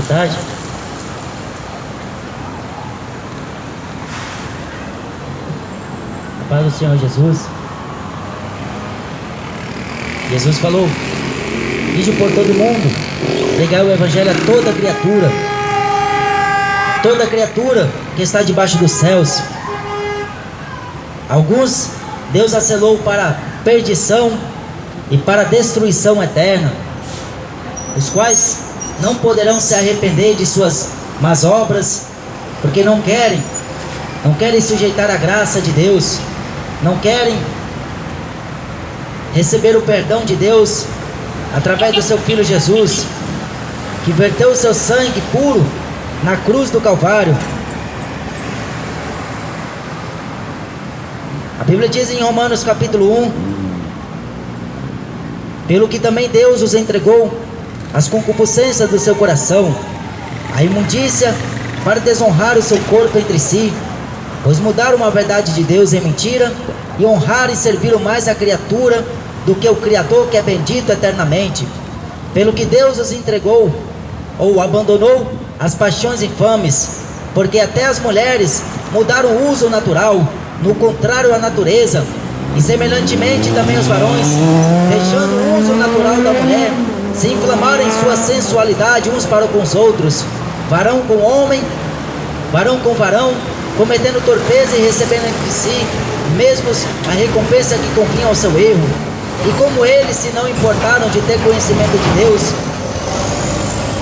Boa tarde. A paz do Senhor Jesus. Jesus falou: ide por todo mundo, pregai o evangelho a toda criatura. Toda criatura que está debaixo dos céus. Alguns Deus acelou para perdição e para destruição eterna, os quais não poderão se arrepender de suas más obras, porque não querem sujeitar a graça de Deus, não querem receber o perdão de Deus através do seu Filho Jesus, que verteu o seu sangue puro na cruz do Calvário. A Bíblia diz em Romanos capítulo 1: pelo que também Deus os entregou às concupiscências do seu coração, a imundícia, para desonrar o seu corpo entre si, pois mudaram a verdade de Deus em mentira, e honraram e serviram mais a criatura do que o Criador, que é bendito eternamente. Pelo que Deus os entregou ou abandonou as paixões infames, porque até as mulheres mudaram o uso natural, no contrário à natureza, e semelhantemente também os varões, deixando o uso natural da mulher, se inflamaram em sua sensualidade uns para com os outros, varão com homem, varão com varão, cometendo torpeza e recebendo entre si mesmos a recompensa que convinha ao seu erro. E como eles se não importaram de ter conhecimento de Deus,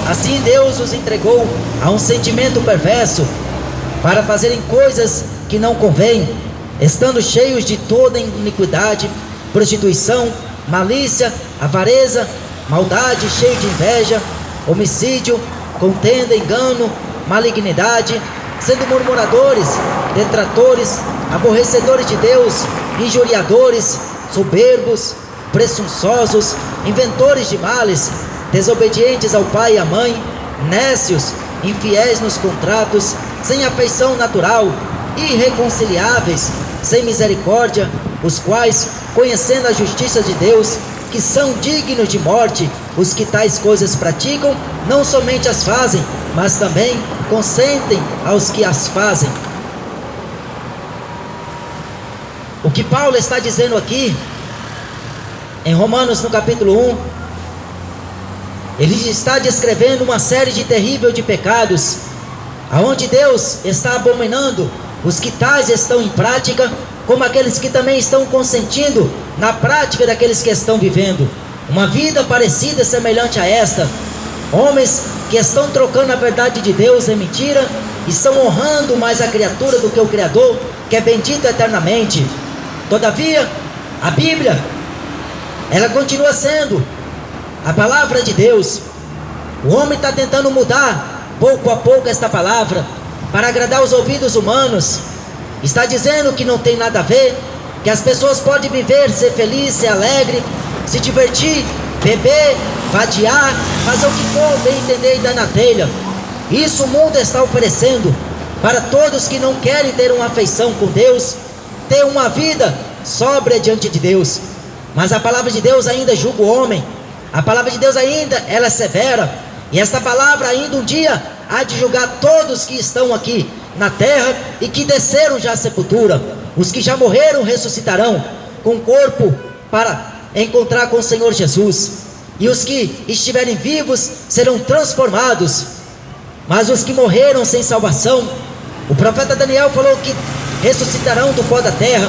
assim Deus os entregou a um sentimento perverso, para fazerem coisas que não convêm, estando cheios de toda iniquidade, prostituição, malícia, avareza, maldade, cheio de inveja, homicídio, contenda, engano, malignidade, sendo murmuradores, detratores, aborrecedores de Deus, injuriadores, soberbos, presunçosos, inventores de males, desobedientes ao pai e à mãe, nécios, infiéis nos contratos, sem afeição natural, irreconciliáveis, sem misericórdia, os quais, conhecendo a justiça de Deus, que são dignos de morte, os que tais coisas praticam, não somente as fazem, mas também consentem aos que as fazem. O que Paulo está dizendo aqui, em Romanos no capítulo 1, ele está descrevendo uma série de terríveis de pecados, aonde Deus está abominando os que tais estão em prática, como aqueles que também estão consentindo na prática daqueles que estão vivendo uma vida parecida, semelhante a esta. Homens que estão trocando a verdade de Deus em mentira, estão honrando mais a criatura do que o Criador, que é bendito eternamente. Todavia, a Bíblia, ela continua sendo a palavra de Deus. O homem está tentando mudar pouco a pouco esta palavra para agradar os ouvidos humanos. Está dizendo que não tem nada a ver, que as pessoas podem viver, ser feliz, ser alegre, se divertir, beber, vadiar, fazer o que for, bem entender e dar na telha. Isso o mundo está oferecendo para todos que não querem ter uma afeição com Deus, ter uma vida sóbria diante de Deus. Mas a palavra de Deus ainda julga o homem. A palavra de Deus ainda, ela é severa, e esta palavra ainda um dia há de julgar todos que estão aqui na terra e que desceram já à sepultura. Os que já morreram ressuscitarão com o corpo para encontrar com o Senhor Jesus, e os que estiverem vivos serão transformados. Mas os que morreram sem salvação, o profeta Daniel falou que ressuscitarão do pó da terra,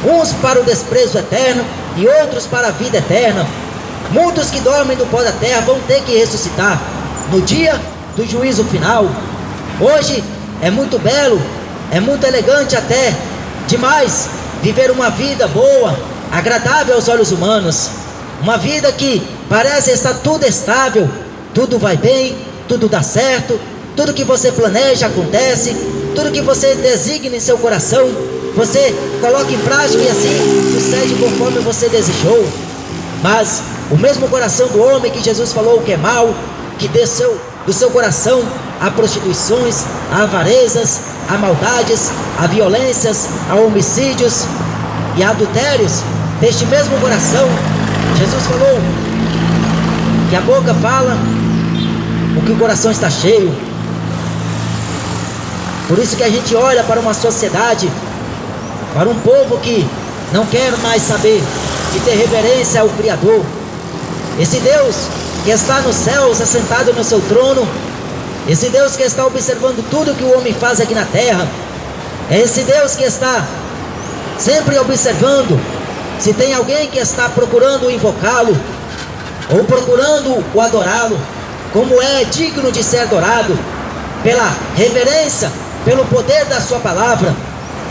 uns para o desprezo eterno e outros para a vida eterna. Muitos que dormem do pó da terra vão ter que ressuscitar no dia do juízo final. Hoje é muito belo, é muito elegante até demais viver uma vida boa, agradável aos olhos humanos, uma vida que parece estar tudo estável, tudo vai bem, tudo dá certo, tudo que você planeja acontece, tudo que você designa em seu coração, você coloca em prática e assim sucede conforme você desejou. Mas o mesmo coração do homem que Jesus falou que é mau, que desceu do seu coração a prostituições, a avarezas, a maldades, a violências, a homicídios e a adultérios, deste mesmo coração, Jesus falou que a boca fala o que o coração está cheio. Por isso que a gente olha para uma sociedade, para um povo que não quer mais saber de ter reverência ao Criador. Esse Deus que está nos céus, assentado no seu trono, esse Deus que está observando tudo que o homem faz aqui na terra, é esse Deus que está sempre observando se tem alguém que está procurando invocá-lo, ou procurando o adorá-lo, como é digno de ser adorado, pela reverência, pelo poder da sua palavra.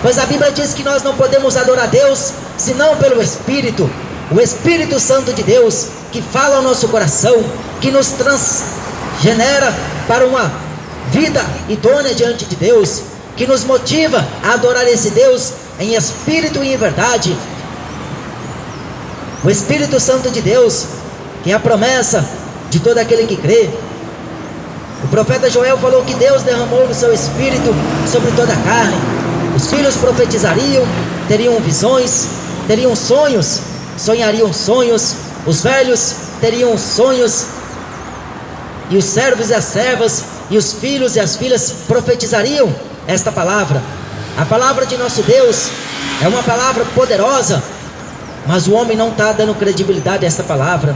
Pois a Bíblia diz que nós não podemos adorar Deus, senão pelo Espírito, o Espírito Santo de Deus, que fala ao nosso coração, que nos transgenera para uma vida idônea diante de Deus, que nos motiva a adorar esse Deus em espírito e em verdade. O Espírito Santo de Deus, que é a promessa de todo aquele que crê. O profeta Joel falou que Deus derramou o seu Espírito sobre toda a carne. Os filhos profetizariam, teriam visões, teriam sonhos, sonhariam sonhos. Os velhos teriam sonhos, e os servos e as servas, e os filhos e as filhas profetizariam esta palavra. A palavra de nosso Deus é uma palavra poderosa, mas o homem não está dando credibilidade a esta palavra.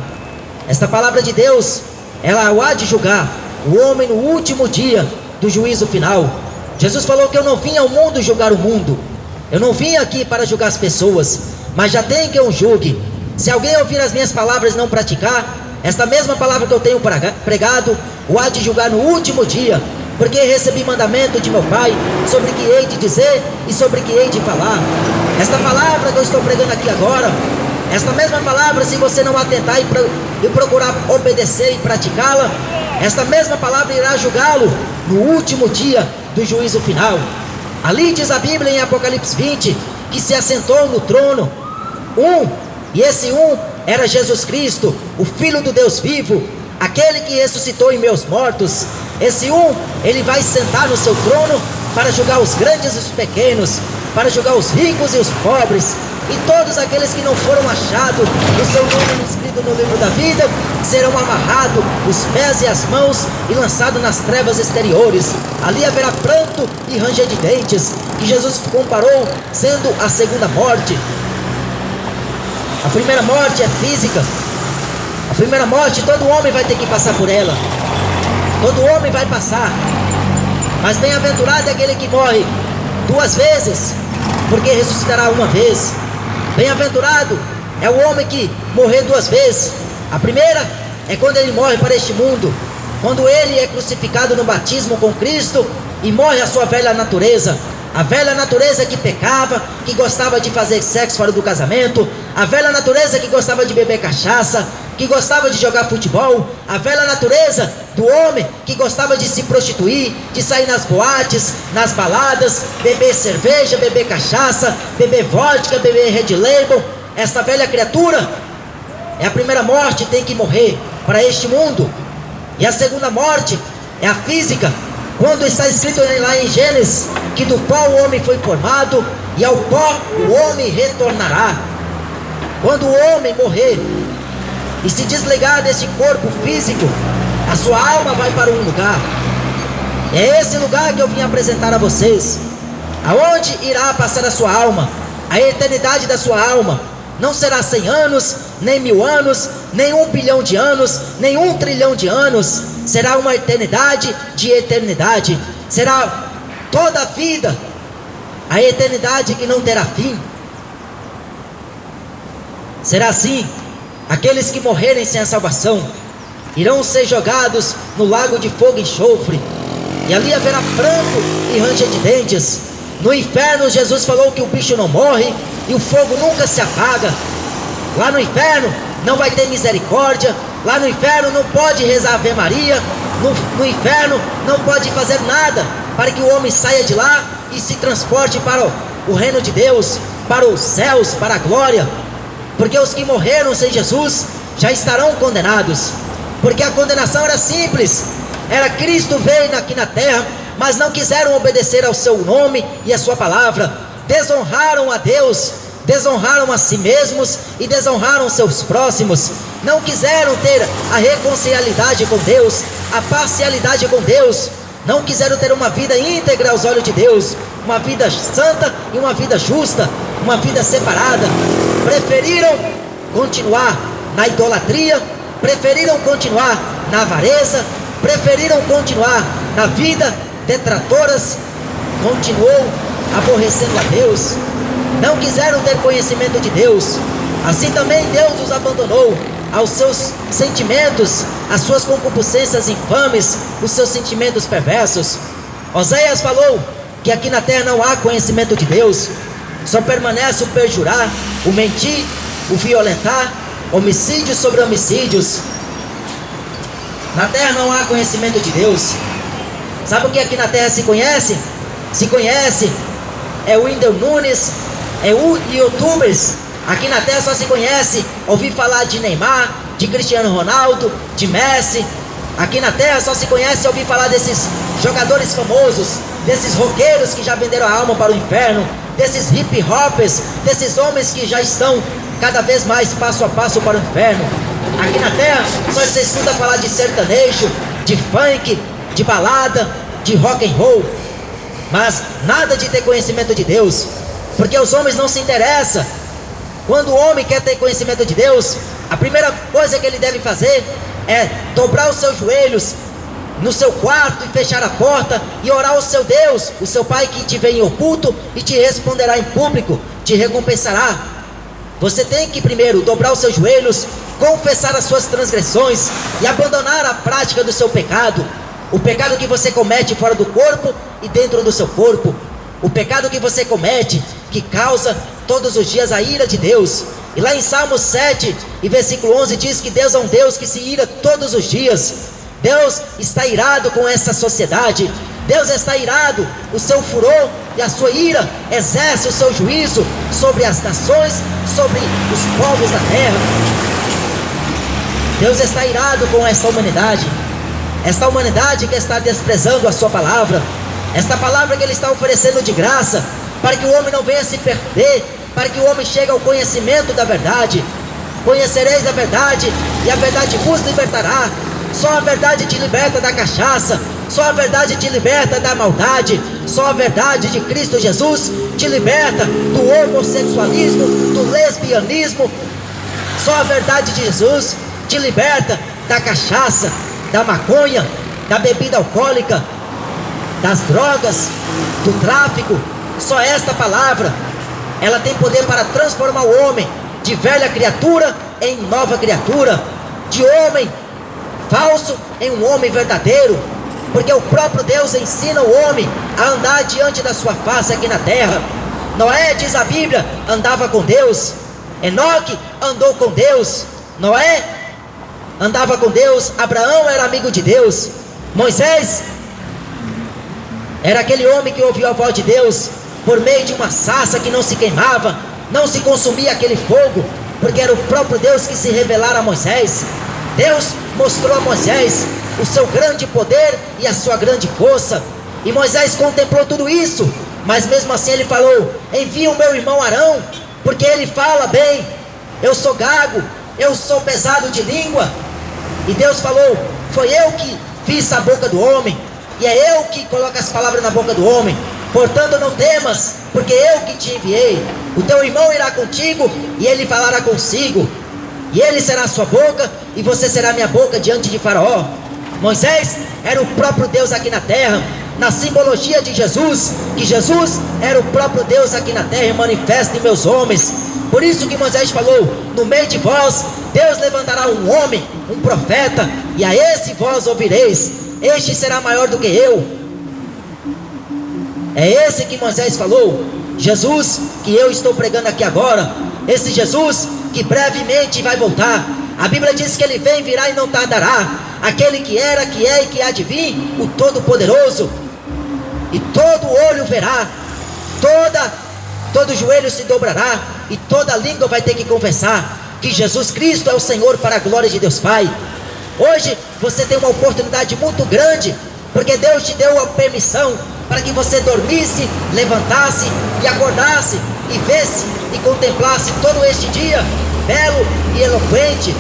Esta palavra de Deus, ela há de julgar o homem no último dia do juízo final. Jesus falou que eu não vim ao mundo julgar o mundo, eu não vim aqui para julgar as pessoas, mas já tem que eu julgue. Se alguém ouvir as minhas palavras e não praticar, esta mesma palavra que eu tenho pregado, o há de julgar no último dia, porque recebi mandamento de meu Pai sobre o que hei de dizer e sobre o que hei de falar. Esta palavra que eu estou pregando aqui agora, esta mesma palavra, se você não atentar e procurar obedecer e praticá-la, esta mesma palavra irá julgá-lo no último dia do juízo final. Ali diz a Bíblia em Apocalipse 20, que se assentou no trono e esse era Jesus Cristo, o Filho do Deus vivo, aquele que ressuscitou em meus mortos. Esse ele vai sentar no seu trono para julgar os grandes e os pequenos, para julgar os ricos e os pobres, e todos aqueles que não foram achados, o seu nome escrito no livro da vida, serão amarrados os pés e as mãos e lançados nas trevas exteriores. Ali haverá pranto e ranger de dentes, que Jesus comparou sendo a segunda morte. A primeira morte é física. A primeira morte, todo homem vai ter que passar por ela. Todo homem vai passar. Mas bem-aventurado é aquele que morre 2 vezes, porque ressuscitará uma vez. Bem-aventurado é o homem que morrer 2 vezes. A primeira é quando ele morre para este mundo, quando ele é crucificado no batismo com Cristo e morre a sua velha natureza. A velha natureza que pecava, que gostava de fazer sexo fora do casamento, a velha natureza que gostava de beber cachaça, que gostava de jogar futebol, a velha natureza do homem que gostava de se prostituir, de sair nas boates, nas baladas, beber cerveja, beber cachaça, beber vodka, beber Red Label. Esta velha criatura é a primeira morte, tem que morrer para este mundo. E a segunda morte é a física, quando está escrito lá em Gênesis que do pó o homem foi formado e ao pó o homem retornará. Quando o homem morrer e se desligar deste corpo físico, a sua alma vai para um lugar. É esse lugar que eu vim apresentar a vocês. Aonde irá passar a sua alma? A eternidade da sua alma não será 100 anos, nem 1000 anos, nem 1 bilhão de anos, nem 1 trilhão de anos. Será uma eternidade de eternidade. Será toda a vida, a eternidade que não terá fim. Será assim: aqueles que morrerem sem a salvação irão ser jogados no lago de fogo e enxofre, e ali haverá pranto e ranger de dentes. No inferno, Jesus falou que o bicho não morre e o fogo nunca se apaga. Lá no inferno não vai ter misericórdia. Lá no inferno não pode rezar Ave Maria. No inferno não pode fazer nada para que o homem saia de lá e se transporte para o reino de Deus, para os céus, para a glória. Porque os que morreram sem Jesus já estarão condenados. Porque a condenação era simples. Era Cristo veio aqui na terra, mas não quiseram obedecer ao seu nome e à sua palavra. Desonraram a Deus, desonraram a si mesmos e desonraram seus próximos. não quiseram ter a reconcilialidade com Deus, a parcialidade com Deus, não quiseram ter uma vida íntegra aos olhos de Deus, uma vida santa e uma vida justa, uma vida separada. Preferiram continuar na idolatria, preferiram continuar na avareza, preferiram continuar na vida detratoras, continuou aborrecendo a Deus, não quiseram ter conhecimento de Deus. Assim também Deus os abandonou aos seus sentimentos, às suas concupiscências infames, os seus sentimentos perversos. Oséias falou que aqui na terra não há conhecimento de Deus, só permanece o perjurar, o mentir, o violentar, homicídios sobre homicídios. Na terra não há conhecimento de Deus. Sabe o que aqui na terra se conhece? Se conhece é o Whindersson Nunes, é o youtubers. Aqui na terra só se conhece ouvir falar de Neymar, de Cristiano Ronaldo, de Messi. Aqui na terra só se conhece ouvir falar desses jogadores famosos, desses roqueiros que já venderam a alma para o inferno, desses hip hoppers, desses homens que já estão cada vez mais passo a passo para o inferno. Aqui na terra só se escuta falar de sertanejo, de funk, de balada, de rock and roll, mas nada de ter conhecimento de Deus, porque os homens não se interessam. Quando o homem quer ter conhecimento de Deus, a primeira coisa que ele deve fazer é dobrar os seus joelhos no seu quarto e fechar a porta e orar ao seu Deus, o seu Pai que te vê em oculto e te responderá em público, te recompensará. Você tem que primeiro dobrar os seus joelhos, confessar as suas transgressões e abandonar a prática do seu pecado, o pecado que você comete fora do corpo e dentro do seu corpo, o pecado que você comete, que causa todos os dias a ira de Deus. E lá em Salmos 7 e versículo 11 diz que Deus é um Deus que se ira todos os dias. Deus está irado com essa sociedade, Deus está irado, o seu furor e a sua ira exerce o seu juízo sobre as nações, sobre os povos da terra. Deus está irado com esta humanidade que está desprezando a sua palavra, esta palavra que Ele está oferecendo de graça, para que o homem não venha se perder, para que o homem chegue ao conhecimento da verdade. Conhecereis a verdade, e a verdade vos libertará. Só a verdade te liberta da cachaça, só a verdade te liberta da maldade, só a verdade de Cristo Jesus te liberta do homossexualismo, do lesbianismo. Só a verdade de Jesus te liberta da cachaça, da maconha, da bebida alcoólica, das drogas, do tráfico. Só esta palavra, ela tem poder para transformar o homem de velha criatura em nova criatura, de homem falso em um homem verdadeiro, porque o próprio Deus ensina o homem a andar diante da sua face aqui na terra. Noé, diz a Bíblia, andava com Deus. Enoque andou com Deus. Noé andava com Deus. Abraão era amigo de Deus. Moisés era aquele homem que ouviu a voz de Deus por meio de uma sarça que não se queimava, não se consumia aquele fogo, porque era o próprio Deus que se revelara a Moisés. Deus mostrou a Moisés o seu grande poder e a sua grande força, e Moisés contemplou tudo isso, mas mesmo assim ele falou: envia o meu irmão Arão, porque ele fala bem, eu sou gago, eu sou pesado de língua. E Deus falou: foi eu que fiz a boca do homem, e é eu que coloco as palavras na boca do homem, portanto não temas, porque eu que te enviei. O teu irmão irá contigo, e ele falará consigo, e ele será a sua boca, e você será minha boca diante de Faraó. Moisés era o próprio Deus aqui na terra, na simbologia de Jesus, que Jesus era o próprio Deus aqui na terra, manifesta em meus homens. Por isso que Moisés falou: no meio de vós Deus levantará um homem, um profeta, e a esse vós ouvireis, este será maior do que eu. É esse que Moisés falou, Jesus que eu estou pregando aqui agora, esse Jesus que brevemente vai voltar. A Bíblia diz que ele vem, virá e não tardará, aquele que era, que é e que há de vir, o Todo-Poderoso. E todo olho verá, todo joelho se dobrará, e toda língua vai ter que confessar que Jesus Cristo é o Senhor, para a glória de Deus Pai. Hoje você tem uma oportunidade muito grande, porque Deus te deu a permissão para que você dormisse, levantasse e acordasse, e visse e contemplasse todo este dia belo e eloquente.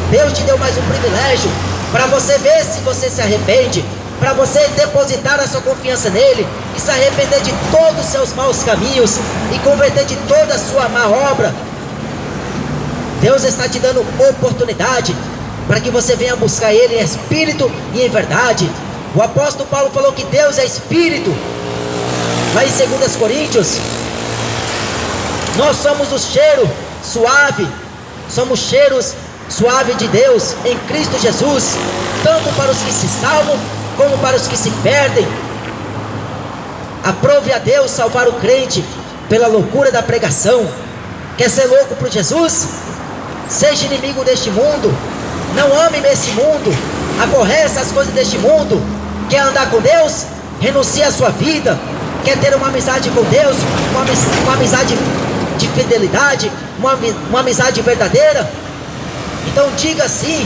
Deus te deu mais um privilégio para você ver se você se arrepende, para você depositar a sua confiança nele e se arrepender de todos os seus maus caminhos e converter de toda a sua má obra. Deus está te dando oportunidade para que você venha buscar ele em espírito e em verdade. O apóstolo Paulo falou que Deus é espírito. Lá em 2 Coríntios, nós somos o cheiro suave, somos cheiros suave de Deus em Cristo Jesus, tanto para os que se salvam como para os que se perdem. Aprove a Deus salvar o crente pela loucura da pregação. Quer ser louco por Jesus? Seja inimigo deste mundo, não ame esse mundo, aborrece as coisas deste mundo. Quer andar com Deus? Renuncie à sua vida. Quer ter uma amizade com Deus, uma amizade de fidelidade, uma amizade verdadeira? Então diga sim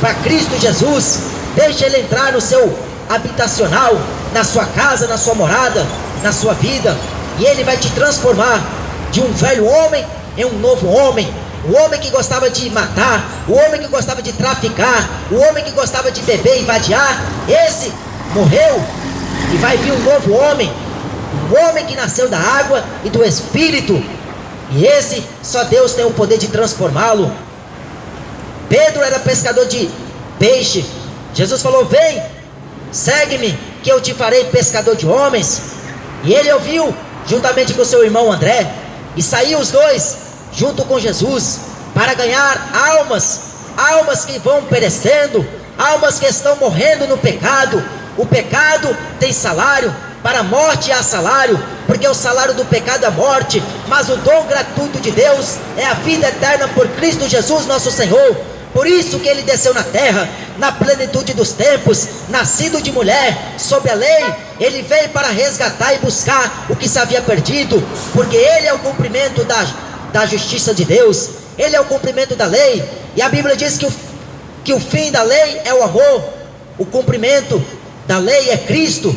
para Cristo Jesus. Deixe ele entrar no seu habitacional, na sua casa, na sua morada, na sua vida, e ele vai te transformar de um velho homem em um novo homem. O homem que gostava de matar, o homem que gostava de traficar, o homem que gostava de beber e vadiar, esse morreu e vai vir um novo homem, um homem que nasceu da água e do Espírito, e esse só Deus tem o poder de transformá-lo. Pedro era pescador de peixe. Jesus falou: vem, segue-me, que eu te farei pescador de homens. E ele ouviu, juntamente com seu irmão André, e saíram os dois, junto com Jesus, para ganhar almas que vão perecendo, almas que estão morrendo no pecado. O pecado tem salário, para a morte há salário, porque o salário do pecado é a morte, mas o dom gratuito de Deus é a vida eterna por Cristo Jesus nosso Senhor. Por isso que ele desceu na terra, na plenitude dos tempos, nascido de mulher, sob a lei. Ele veio para resgatar e buscar o que se havia perdido, porque ele é o cumprimento da justiça de Deus, ele é o cumprimento da lei. E a Bíblia diz que o fim da lei é o amor, o cumprimento da lei é Cristo.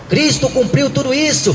Cristo cumpriu tudo isso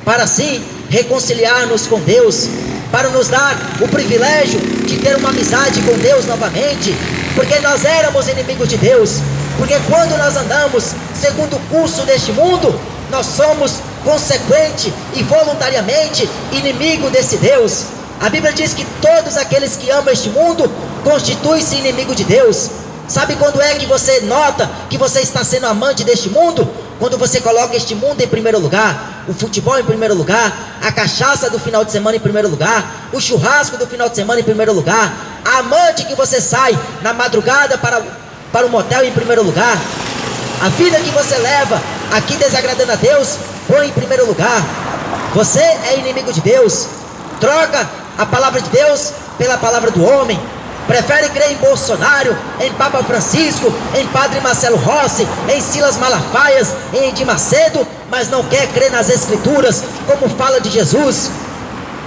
para assim reconciliar-nos com Deus, para nos dar o privilégio de ter uma amizade com Deus novamente, porque nós éramos inimigos de Deus, porque quando nós andamos segundo o curso deste mundo, nós somos consequente e voluntariamente inimigo desse Deus. A Bíblia diz que todos aqueles que amam este mundo constituem-se inimigo de Deus. Sabe quando é que você nota que você está sendo amante deste mundo? Quando você coloca este mundo em primeiro lugar, o futebol em primeiro lugar, a cachaça do final de semana em primeiro lugar, o churrasco do final de semana em primeiro lugar, a amante que você sai na madrugada para o motel em primeiro lugar, a vida que você leva aqui desagradando a Deus, põe em primeiro lugar. Você é inimigo de Deus. Troca a palavra de Deus pela palavra do homem. Prefere crer em Bolsonaro, em Papa Francisco, em Padre Marcelo Rossi, em Silas Malafaias, em Edir Macedo, mas não quer crer nas Escrituras, como fala de Jesus.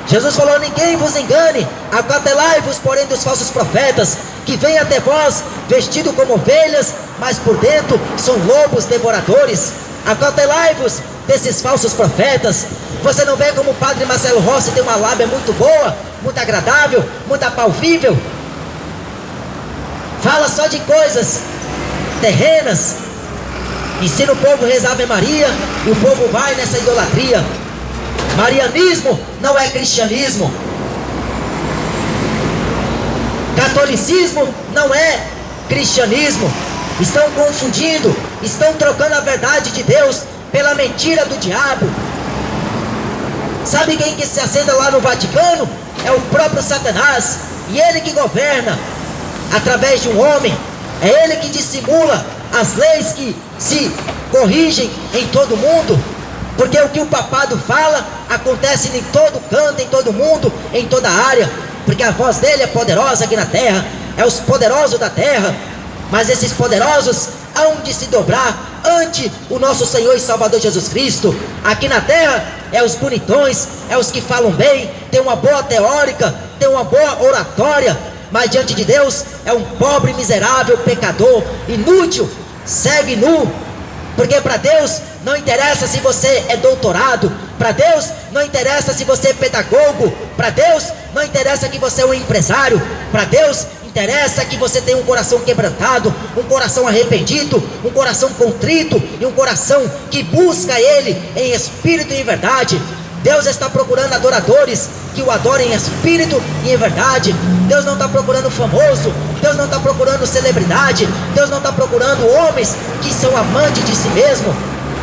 Jesus falou: ninguém vos engane, acautelai-vos porém dos falsos profetas, que vêm até vós vestidos como ovelhas, mas por dentro são lobos devoradores. Acautelai-vos desses falsos profetas. Você não vê como o Padre Marcelo Rossi tem uma lábia muito boa, muito agradável, muito apalpável? Fala só de coisas terrenas, ensina o povo a rezar Ave Maria, e o povo vai nessa idolatria. Marianismo não é cristianismo. Catolicismo não é cristianismo. Estão confundindo, estão trocando a verdade de Deus pela mentira do diabo. Sabe quem que se assenta lá no Vaticano? É o próprio Satanás, e ele que governa através de um homem. É ele que dissimula as leis que se corrigem em todo mundo, porque o que o papado fala acontece em todo canto, em todo mundo, em toda área, porque a voz dele é poderosa aqui na terra, é os poderosos da terra, mas esses poderosos hão de se dobrar ante o nosso Senhor e Salvador Jesus Cristo. Aqui na terra é os bonitões, é os que falam bem, tem uma boa teórica, tem uma boa oratória, mas diante de Deus é um pobre, miserável, pecador, inútil, segue nu. Porque para Deus não interessa se você é doutorado, para Deus não interessa se você é pedagogo, para Deus não interessa que você é um empresário, para Deus Interessa que você tenha um coração quebrantado, um coração arrependido, um coração contrito e um coração que busca Ele em espírito e em verdade. Deus está procurando adoradores que o adorem em espírito e em verdade. Deus não está procurando famoso, Deus não está procurando celebridade, Deus não está procurando homens que são amantes de si mesmo.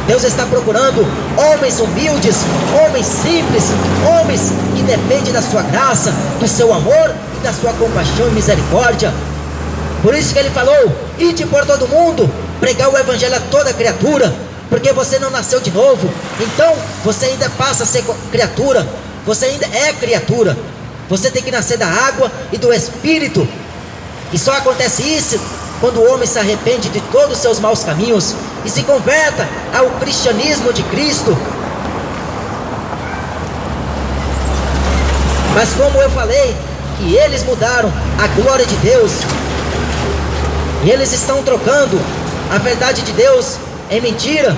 Deus está procurando homens humildes, homens simples, homens que dependem da sua graça, do seu amor e da sua compaixão e misericórdia. Por isso que Ele falou: ide por todo mundo, pregar o evangelho a toda criatura, porque você não nasceu de novo, então você ainda passa a ser criatura, você ainda é criatura. Você tem que nascer da água e do Espírito, e só acontece isso quando o homem se arrepende de todos os seus maus caminhos e se converta ao cristianismo de Cristo. Mas como eu falei, que eles mudaram a glória de Deus, e eles estão trocando a verdade de Deus em mentira.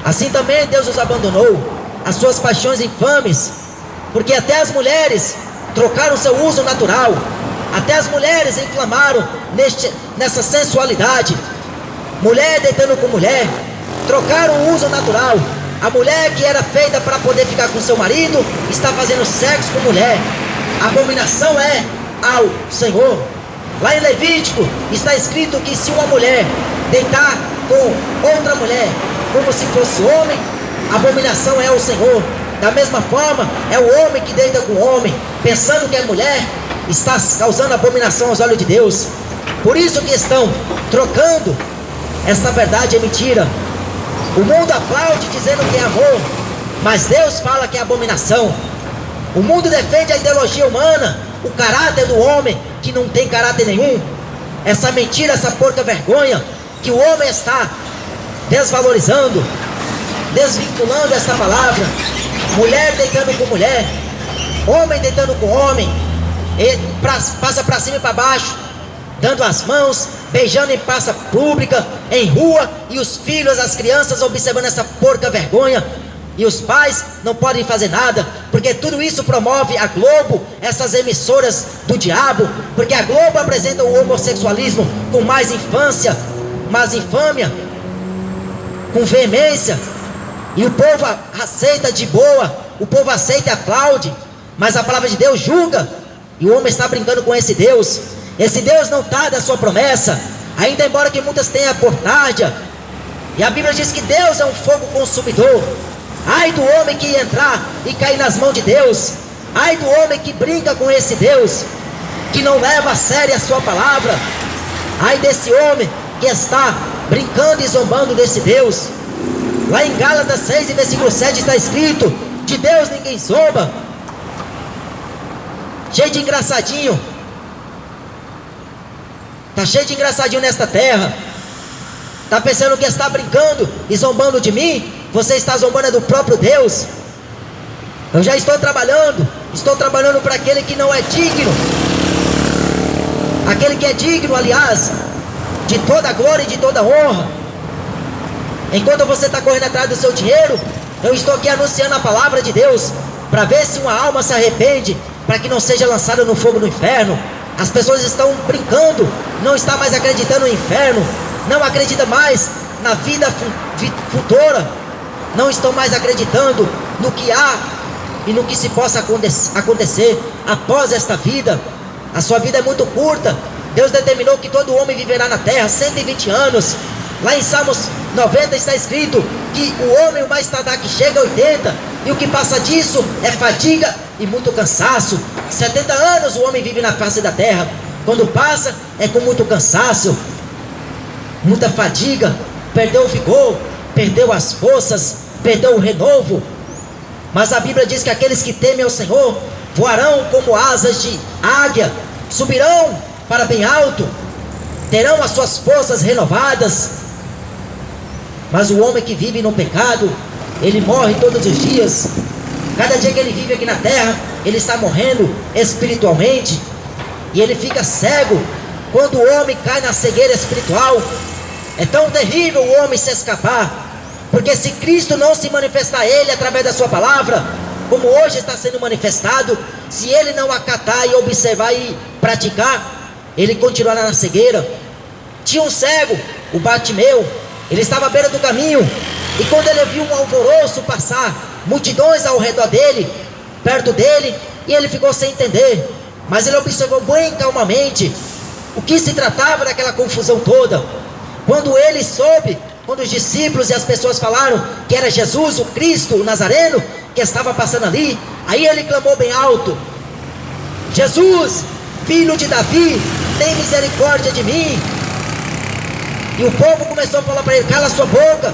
Assim também Deus os abandonou, as suas paixões infames, porque até as mulheres trocaram seu uso natural, até as mulheres inflamaram nessa sensualidade, mulher deitando com mulher, trocaram o uso natural. A mulher que era feita para poder ficar com seu marido, está fazendo sexo com mulher. A abominação é ao Senhor. Lá em Levítico está escrito que se uma mulher deitar com outra mulher como se fosse homem, a abominação é ao Senhor. Da mesma forma, é o homem que deita com o homem, pensando que é mulher, está causando abominação aos olhos de Deus. Por isso que estão trocando esta verdade em mentira. O mundo aplaude dizendo que é amor, mas Deus fala que é abominação. O mundo defende a ideologia humana, o caráter do homem que não tem caráter nenhum. Essa mentira, essa porca vergonha que o homem está desvalorizando, desvinculando essa palavra. Mulher deitando com mulher, homem deitando com homem, passa para cima e para baixo, dando as mãos, beijando em praça pública, em rua, e os filhos, as crianças observando essa porca vergonha, e os pais não podem fazer nada, porque tudo isso promove a Globo, essas emissoras do diabo, porque a Globo apresenta o homossexualismo com mais infância, mais infâmia, com veemência, e o povo aceita de boa, o povo aceita e aplaude, mas a palavra de Deus julga, e o homem está brincando com esse Deus. Esse Deus não está da sua promessa, ainda embora que muitas tenham por tarde. E a Bíblia diz que Deus é um fogo consumidor. Ai do homem que entrar e cair nas mãos de Deus. Ai do homem que brinca com esse Deus, que não leva a sério a sua palavra. Ai desse homem que está brincando e zombando desse Deus. Lá em Gálatas 6, versículo 7 está escrito: de Deus ninguém zomba. Cheio de engraçadinho. Está cheio de engraçadinho nesta terra. Está pensando que está brincando e zombando de mim? Você está zombando do próprio Deus. Eu já estou trabalhando para aquele que não é digno. Aquele que é digno, aliás, de toda a glória e de toda a honra. Enquanto você está correndo atrás do seu dinheiro, eu estou aqui anunciando a palavra de Deus, para ver se uma alma se arrepende, para que não seja lançada no fogo do inferno. As pessoas estão brincando, não está mais acreditando no inferno, não acredita mais na vida futura, não estão mais acreditando no que há e no que se possa acontecer após esta vida. A sua vida é muito curta. Deus determinou que todo homem viverá na terra 120 anos. Lá em Salmos 90 está escrito que o homem o mais tardar que chega a 80, e o que passa disso é fadiga e muito cansaço. 70 anos o homem vive na face da terra. Quando passa é com muito cansaço, muita fadiga, perdeu o vigor, perdeu as forças, perdeu o renovo. Mas a Bíblia diz que aqueles que temem ao Senhor voarão como asas de águia, subirão para bem alto, terão as suas forças renovadas. Mas o homem que vive no pecado, ele morre todos os dias. Cada dia que ele vive aqui na terra, ele está morrendo espiritualmente, e ele fica cego. Quando o homem cai na cegueira espiritual, é tão terrível o homem se escapar, porque se Cristo não se manifestar a ele através da sua palavra, como hoje está sendo manifestado, se ele não acatar e observar e praticar, ele continuará na cegueira. Tinha um cego, o Bartimeu, ele estava à beira do caminho, e quando ele viu um alvoroço passar, multidões ao redor dele, perto dele, e ele ficou sem entender, mas ele observou bem calmamente o que se tratava daquela confusão toda. Quando ele soube, quando os discípulos e as pessoas falaram que era Jesus, o Cristo, o Nazareno, que estava passando ali, aí ele clamou bem alto: Jesus, filho de Davi, tem misericórdia de mim. E o povo começou a falar para ele: cala sua boca,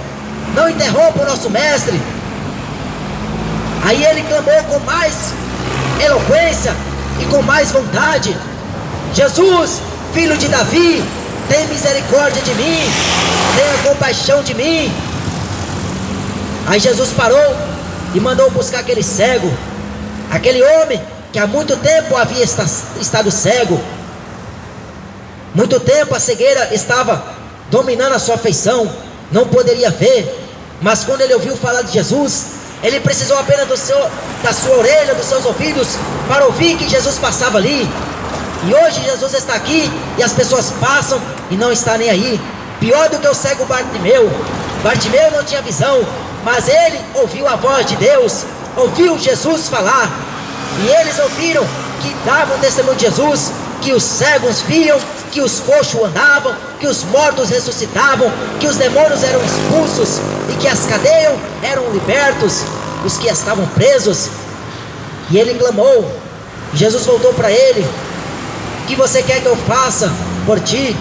não interrompa o nosso mestre. Aí ele clamou com mais eloquência e com mais vontade: Jesus, filho de Davi, tem misericórdia de mim, tenha compaixão de mim. Aí Jesus parou e mandou buscar aquele cego, aquele homem que há muito tempo havia estado cego. Muito tempo a cegueira estava dominando a sua feição, não poderia ver. Mas quando ele ouviu falar de Jesus, ele precisou apenas da sua orelha, dos seus ouvidos, para ouvir que Jesus passava ali. E hoje Jesus está aqui e as pessoas passam e não está nem aí. Pior do que o cego Bartimeu. Bartimeu não tinha visão, mas ele ouviu a voz de Deus, ouviu Jesus falar. E eles ouviram que davam testemunho de Jesus, que os cegos viam, que os coxos andavam, que os mortos ressuscitavam, que os demônios eram expulsos e que as cadeias eram libertos, os que estavam presos. E ele clamou. Jesus voltou para ele: o que você quer que eu faça por ti?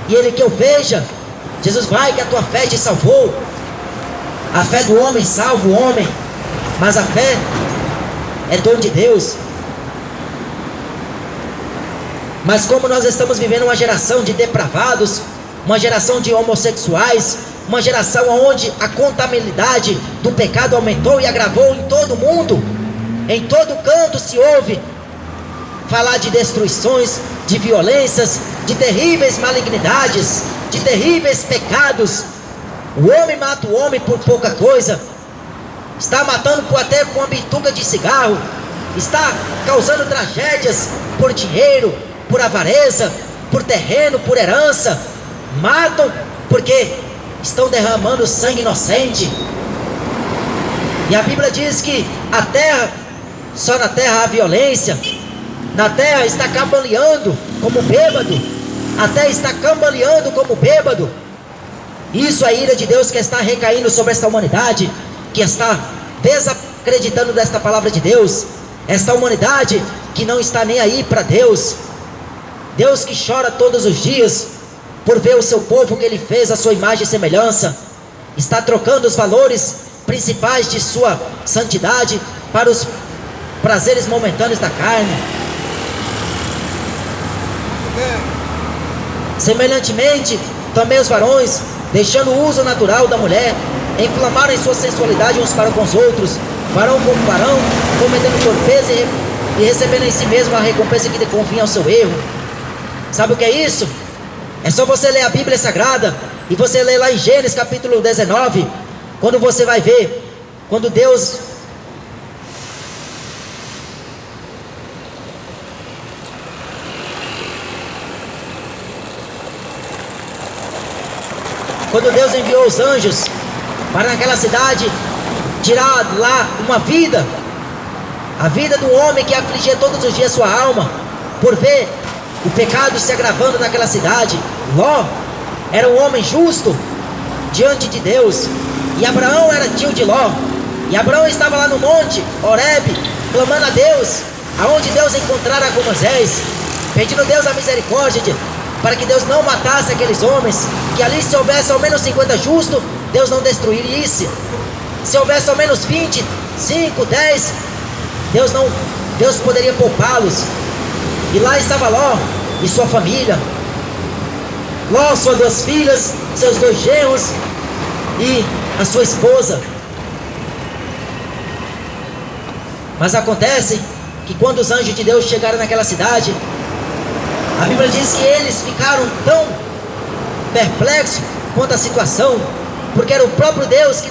E ele: que eu veja. Jesus: vai, que a tua fé te salvou. A fé do homem salva o homem, mas a fé é dom de Deus. Mas como nós estamos vivendo uma geração de depravados, uma geração de homossexuais, uma geração onde a contabilidade do pecado aumentou e agravou em todo mundo, em todo canto se ouve falar de destruições, de violências, de terríveis malignidades, de terríveis pecados. O homem mata o homem por pouca coisa, está matando até com uma bituca de cigarro, está causando tragédias por dinheiro, por avareza, por terreno, por herança. Matam porque estão derramando sangue inocente. E a Bíblia diz que a terra, só na terra há violência. Na terra está cambaleando como bêbado. A terra está cambaleando como bêbado. Isso é a ira de Deus que está recaindo sobre esta humanidade, que está desacreditando desta palavra de Deus. Esta humanidade que não está nem aí para Deus. Deus que chora todos os dias por ver o seu povo que Ele fez a sua imagem e semelhança, está trocando os valores principais de sua santidade para os prazeres momentâneos da carne. Semelhantemente, também os varões, deixando o uso natural da mulher, inflamaram em sua sensualidade uns para com os outros, varão como varão, cometendo torpeza e recebendo em si mesmo a recompensa que convinha ao seu erro. Sabe o que é isso? É só você ler a Bíblia Sagrada e você ler lá em Gênesis capítulo 19, quando você vai ver, quando Deus enviou os anjos para naquela cidade tirar lá uma vida, a vida do homem que afligia todos os dias sua alma, por ver o pecado se agravando naquela cidade. Ló era um homem justo diante de Deus, e Abraão era tio de Ló, e Abraão estava lá no monte Horebe, clamando a Deus, aonde Deus encontrara com Moisés, pedindo a Deus a misericórdia para que Deus não matasse aqueles homens, que ali se houvesse ao menos 50 justos, Deus não destruiria. Se houvesse ao menos 20, 5, 10, Deus poderia poupá-los. E lá estava Ló e sua família. Ló, suas 2 filhas, seus 2 genros e a sua esposa. Mas acontece que quando os anjos de Deus chegaram naquela cidade, a Bíblia diz que eles ficaram tão perplexos quanto a situação, porque era o próprio Deus que